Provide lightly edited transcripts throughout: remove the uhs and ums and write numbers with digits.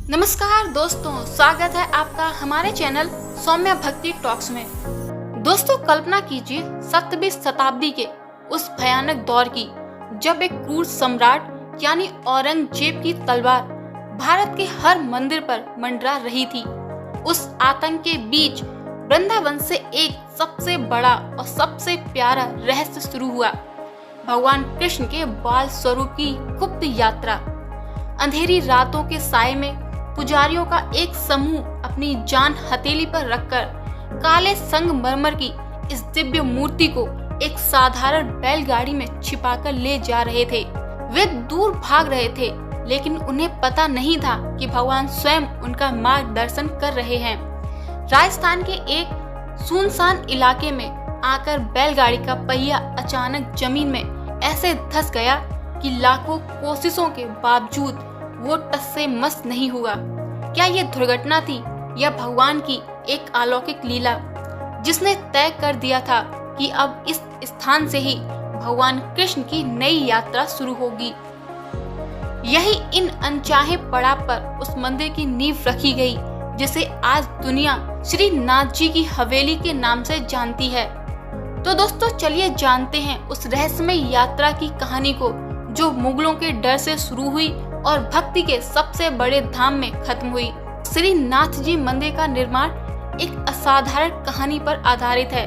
नमस्कार दोस्तों, स्वागत है आपका हमारे चैनल सौम्या भक्ति टॉक्स में। दोस्तों, कल्पना कीजिए 17वीं शताब्दी के उस भयानक दौर की, जब एक क्रूर सम्राट यानी औरंगजेब की तलवार भारत के हर मंदिर पर मंडरा रही थी। उस आतंक के बीच वृंदावन से एक सबसे बड़ा और सबसे प्यारा रहस्य शुरू हुआ। भगवान कृष्ण के बाल स्वरूप की गुप्त यात्रा। अंधेरी रातों के साए में पुजारियों का एक समूह अपनी जान हथेली पर रखकर काले संगमरमर की इस दिव्य मूर्ति को एक साधारण बैलगाड़ी में छिपाकर ले जा रहे थे। वे दूर भाग रहे थे, लेकिन उन्हें पता नहीं था कि भगवान स्वयं उनका मार्गदर्शन कर रहे हैं। राजस्थान के एक सुनसान इलाके में आकर बैलगाड़ी का पहिया अचानक जमीन में ऐसे धंस गया कि लाखों कोशिशों के बावजूद वो टस से मस नहीं हुआ। क्या ये दुर्घटना थी या भगवान की एक अलौकिक लीला, जिसने तय कर दिया था कि अब इस स्थान से ही भगवान कृष्ण की नई यात्रा शुरू होगी। यही इन अनचाहे पड़ाव पर उस मंदिर की नींव रखी गई, जिसे आज दुनिया श्री नाथ जी की हवेली के नाम से जानती है। तो दोस्तों, चलिए जानते हैं उस रहस्यमय यात्रा की कहानी को, जो मुगलों के डर से शुरू हुई और भक्ति के सबसे बड़े धाम में खत्म हुई। श्री नाथ जी मंदिर का निर्माण एक असाधारण कहानी पर आधारित है,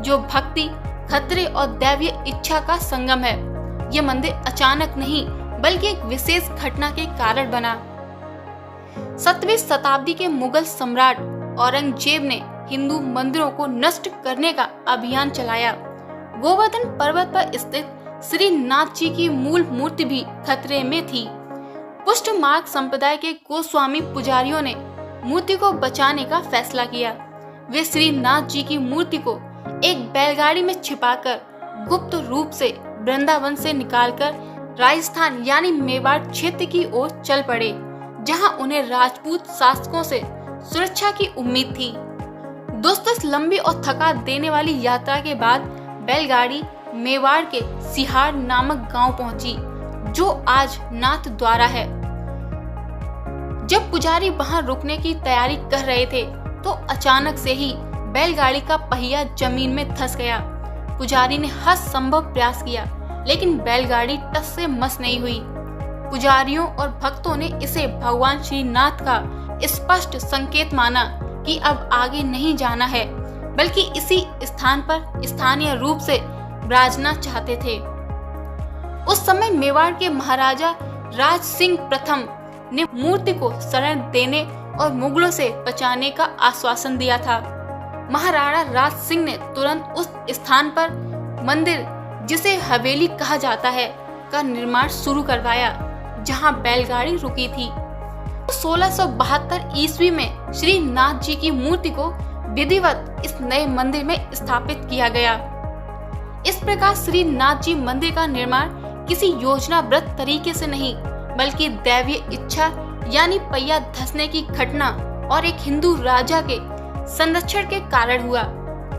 जो भक्ति, खतरे और दैवीय इच्छा का संगम है। ये मंदिर अचानक नहीं, बल्कि एक विशेष घटना के कारण बना। 17वीं शताब्दी के मुगल सम्राट औरंगजेब ने हिंदू मंदिरों को नष्ट करने का अभियान चलाया। गोवर्धन पर्वत पर स्थित श्री नाथ जी की मूल मूर्ति भी खतरे में थी। पुष्ट मार्ग संप्रदाय के गोस्वामी पुजारियों ने मूर्ति को बचाने का फैसला किया। वे श्री नाथ जी की मूर्ति को एक बैलगाड़ी में छिपाकर गुप्त रूप से वृंदावन से निकालकर राजस्थान यानी मेवाड़ क्षेत्र की ओर चल पड़े, जहां उन्हें राजपूत शासकों से सुरक्षा की उम्मीद थी। दोस्तों, इस लंबी और थका देने वाली यात्रा के बाद बैलगाड़ी मेवाड़ के सिहार नामक गांव पहुंची, जो आज नाथ द्वारा है। जब पुजारी वहां रुकने की तैयारी कर रहे थे, तो अचानक से ही बैलगाड़ी का पहिया जमीन में धंस गया। पुजारी ने हर संभव प्रयास किया, लेकिन बैलगाड़ी टस से मस नहीं हुई। पुजारियों और भक्तों ने इसे भगवान श्री नाथ का स्पष्ट संकेत माना कि अब आगे नहीं जाना है, बल्कि इसी स्थान पर स्थानीय रूप से विराजना चाहते थे। उस समय मेवाड़ के महाराजा राज सिंह प्रथम ने मूर्ति को शरण देने और मुगलों से बचाने का आश्वासन दिया था। महाराणा राज सिंह ने तुरंत उस स्थान पर मंदिर, जिसे हवेली कहा जाता है, का निर्माण शुरू करवाया, जहां बैलगाड़ी रुकी थी। 1672 ईस्वी में श्री नाथ जी की मूर्ति को विधिवत इस नए मंदिर में स्थापित किया गया। इस प्रकार श्री नाथ जी मंदिर का निर्माण किसी योजनाबद्ध तरीके से नहीं, बल्कि दैवीय इच्छा यानी पहिया धंसने की घटना और एक हिंदू राजा के संरक्षण के कारण हुआ।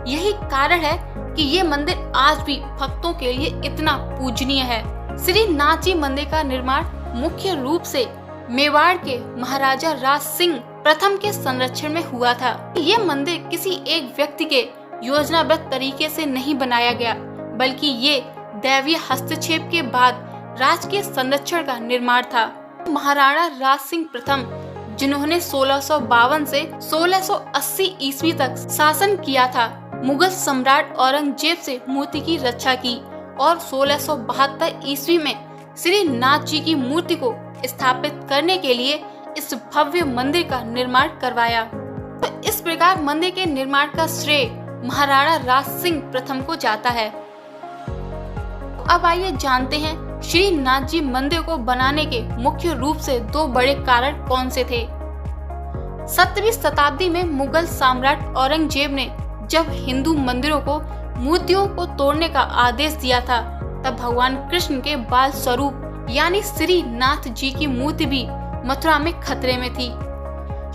यही कारण है कि ये मंदिर आज भी भक्तों के लिए इतना पूजनीय है। श्री नाथ जी मंदिर का निर्माण मुख्य रूप से मेवाड़ के महाराजा राज सिंह प्रथम के संरक्षण में हुआ था। ये मंदिर किसी एक व्यक्ति के योजनाबद्ध तरीके से नहीं बनाया गया, बल्कि ये दैवीय हस्तक्षेप के बाद राजकीय संरक्षण का निर्माण था। महाराणा राज सिंह प्रथम, जिन्होंने 1652 से 1680 ईस्वी तक शासन किया था, मुगल सम्राट औरंगजेब से मूर्ति की रक्षा की और 1672 ईस्वी में श्री नाथ जी की मूर्ति को स्थापित करने के लिए इस भव्य मंदिर का निर्माण करवाया। तो इस प्रकार मंदिर के निर्माण का श्रेय महाराणा राज सिंह प्रथम को जाता है। अब आइए जानते हैं श्री नाथ जी मंदिर को बनाने के मुख्य रूप से दो बड़े कारण कौन से थे। 17वीं शताब्दी में मुगल सम्राट औरंगजेब ने जब हिंदू मंदिरों को मूर्तियों को तोड़ने का आदेश दिया था, तब भगवान कृष्ण के बाल स्वरूप यानी श्री नाथ जी की मूर्ति भी मथुरा में खतरे में थी।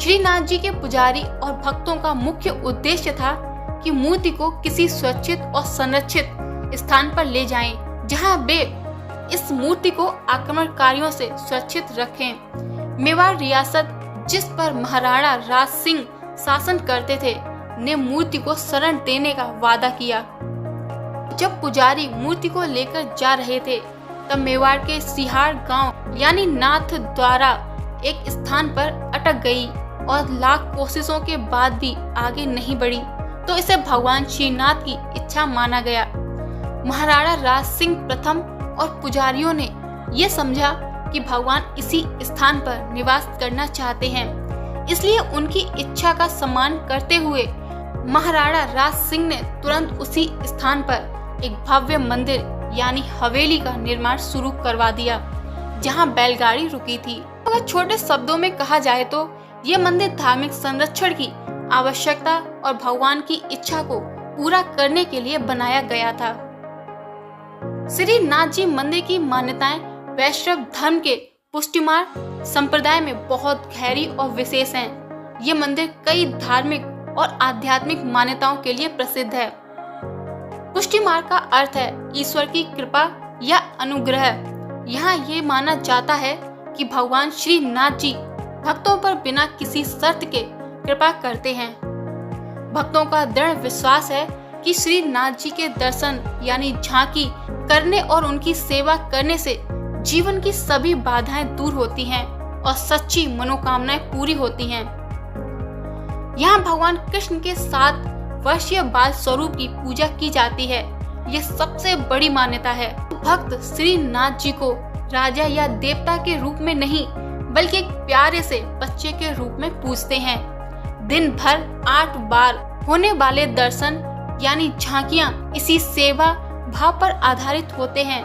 श्री नाथ जी के पुजारी और भक्तों का मुख्य उद्देश्य था कि मूर्ति को किसी सुरक्षित और संरक्षित स्थान पर ले जाएं, जहां वे इस मूर्ति को आक्रमणकारियों से सुरक्षित रखें। मेवाड़ रियासत जिस पर महाराणा राज सिंह शासन करते थे, ने मूर्ति को शरण देने का वादा किया। जब पुजारी मूर्ति को लेकर जा रहे थे, तब मेवाड़ के सिहार गांव यानी नाथ द्वारा एक स्थान पर अटक गई और लाख कोशिशों के बाद भी आगे नहीं बढ़ी, तो इसे भगवान श्रीनाथ की इच्छा माना गया। महाराणा राज सिंह प्रथम और पुजारियों ने ये समझा कि भगवान इसी स्थान पर निवास करना चाहते हैं, इसलिए उनकी इच्छा का सम्मान करते हुए महाराणा राज सिंह ने तुरंत उसी स्थान पर एक भव्य मंदिर यानी हवेली का निर्माण शुरू करवा दिया, जहां बैलगाड़ी रुकी थी। अगर छोटे शब्दों में कहा जाए तो ये मंदिर धार्मिक संरक्षण की आवश्यकता और भगवान की इच्छा को पूरा करने के लिए बनाया गया था। श्री नाथ जी मंदिर की मान्यताएं वैष्णव धर्म के पुष्टिमार संप्रदाय में बहुत गहरी और विशेष हैं। ये मंदिर कई धार्मिक और आध्यात्मिक मान्यताओं के लिए प्रसिद्ध है। पुष्टिमार का अर्थ है ईश्वर की कृपा या अनुग्रह। यहाँ ये माना जाता है कि भगवान श्री नाथ जी भक्तों पर बिना किसी शर्त के कृपा करते हैं। भक्तों का दृढ़ विश्वास है कि श्री नाथ जी के दर्शन यानी झांकी करने और उनकी सेवा करने से जीवन की सभी बाधाएं दूर होती हैं और सच्ची मनोकामनाएं पूरी होती हैं। यहाँ भगवान कृष्ण के 7 वर्षीय बाल स्वरूप की पूजा की जाती है। यह सबसे बड़ी मान्यता है। भक्त श्री नाथ जी को राजा या देवता के रूप में नहीं, बल्कि एक प्यारे से बच्चे के रूप में पूजते हैं। दिन भर 8 बार होने वाले दर्शन यानी झांकियां इसी सेवा भाव पर आधारित होते हैं,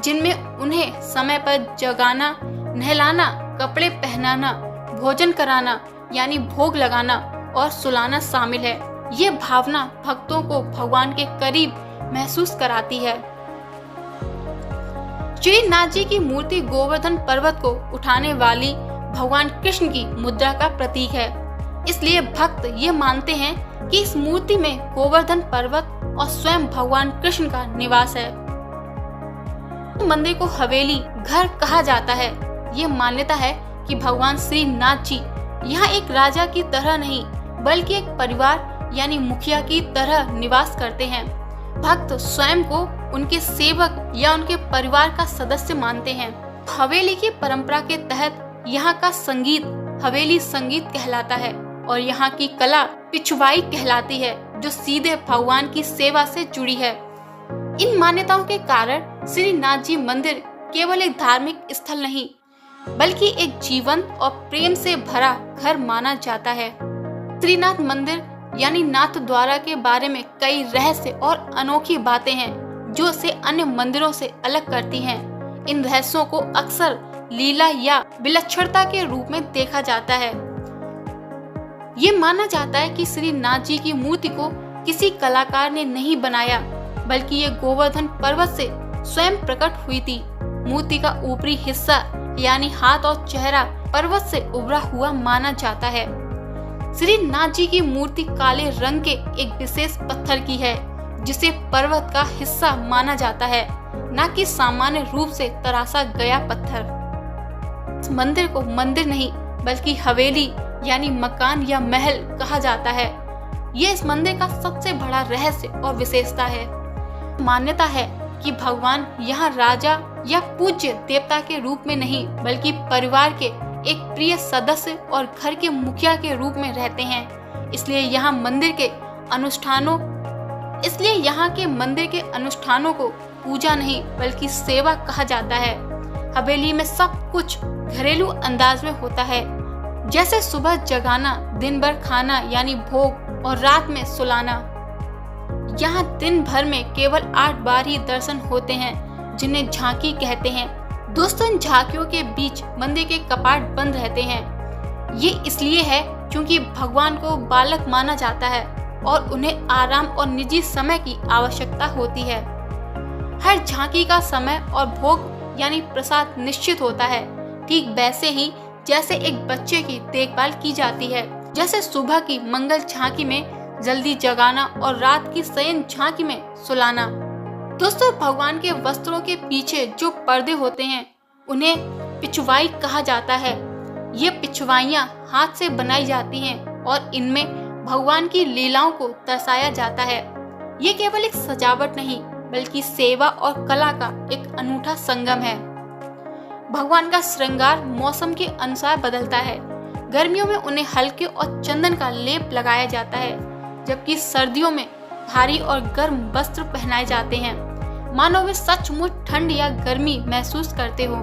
जिनमें उन्हें समय पर जगाना, नहलाना, कपड़े पहनाना, भोजन कराना यानी भोग लगाना और सुलाना शामिल है। ये भावना भक्तों को भगवान के करीब महसूस कराती है। श्री नाथ जी की मूर्ति गोवर्धन पर्वत को उठाने वाली भगवान कृष्ण की मुद्रा का प्रतीक है। इसलिए भक्त ये मानते हैं कि इस मूर्ति में गोवर्धन पर्वत और स्वयं भगवान कृष्ण का निवास है। मंदिर को हवेली घर कहा जाता है। ये मान्यता है कि भगवान श्री नाथ जी यहाँ एक राजा की तरह नहीं, बल्कि एक परिवार यानी मुखिया की तरह निवास करते हैं। भक्त स्वयं को उनके सेवक या उनके परिवार का सदस्य मानते हैं। हवेली की परंपरा के तहत यहाँ का संगीत हवेली संगीत कहलाता है और यहाँ की कला पिछवाई कहलाती है, जो सीधे भगवान की सेवा से जुड़ी है। इन मान्यताओं के कारण श्री नाथ जी मंदिर केवल एक धार्मिक स्थल नहीं, बल्कि एक जीवंत और प्रेम से भरा घर माना जाता है। श्रीनाथ मंदिर यानी नाथ द्वारा के बारे में कई रहस्य और अनोखी बातें हैं, जो इसे अन्य मंदिरों से अलग करती हैं। इन रहस्यों को अक्सर लीला या विलक्षणता के रूप में देखा जाता है। ये माना जाता है कि श्री नाथ जी की मूर्ति को किसी कलाकार ने नहीं बनाया, बल्कि ये गोवर्धन पर्वत से स्वयं प्रकट हुई थी। मूर्ति का ऊपरी हिस्सा यानी हाथ और चेहरा पर्वत से उभरा हुआ माना जाता है। श्री नाथ जी की मूर्ति काले रंग के एक विशेष पत्थर की है, जिसे पर्वत का हिस्सा माना जाता है, न कि सामान्य रूप से तराशा गया पत्थर। इस मंदिर को मंदिर नहीं, बल्कि हवेली यानी मकान या महल कहा जाता है। ये इस मंदिर का सबसे बड़ा रहस्य और विशेषता है। मान्यता है कि भगवान यहाँ राजा या पूज्य देवता के रूप में नहीं, बल्कि परिवार के एक प्रिय सदस्य और घर के मुखिया के रूप में रहते हैं। इसलिए यहाँ के मंदिर के अनुष्ठानों को पूजा नहीं, बल्कि सेवा कहा जाता है। हवेली में सब कुछ घरेलू अंदाज में होता है, जैसे सुबह जगाना, दिन भर खाना यानी भोग और रात में सुलाना। यहाँ दिन भर में केवल 8 बार ही दर्शन होते हैं, जिन्हें झांकी कहते हैं। दोस्तों, इन झांकियों के बीच मंदिर के कपाट बंद रहते हैं। ये इसलिए है क्योंकि भगवान को बालक माना जाता है और उन्हें आराम और निजी समय की आवश्यकता होती है। हर झांकी का समय और भोग यानी प्रसाद निश्चित होता है, ठीक वैसे ही जैसे एक बच्चे की देखभाल की जाती है। जैसे सुबह की मंगल झांकी में जल्दी जगाना और रात की शयन झांकी में सुलाना। दोस्तों, भगवान के वस्त्रों के पीछे जो पर्दे होते हैं, उन्हें पिछवाई कहा जाता है। ये पिछवाइयाँ हाथ से बनाई जाती हैं और इनमें भगवान की लीलाओं को दर्शाया जाता है। ये केवल एक सजावट नहीं बल्कि सेवा और कला का एक अनूठा संगम है। भगवान का श्रृंगार मौसम के अनुसार बदलता है। गर्मियों में उन्हें हल्के और चंदन का लेप लगाया जाता है, जबकि सर्दियों में भारी और गर्म वस्त्र पहनाए जाते हैं, मानो वे सचमुच ठंड या गर्मी महसूस करते हो।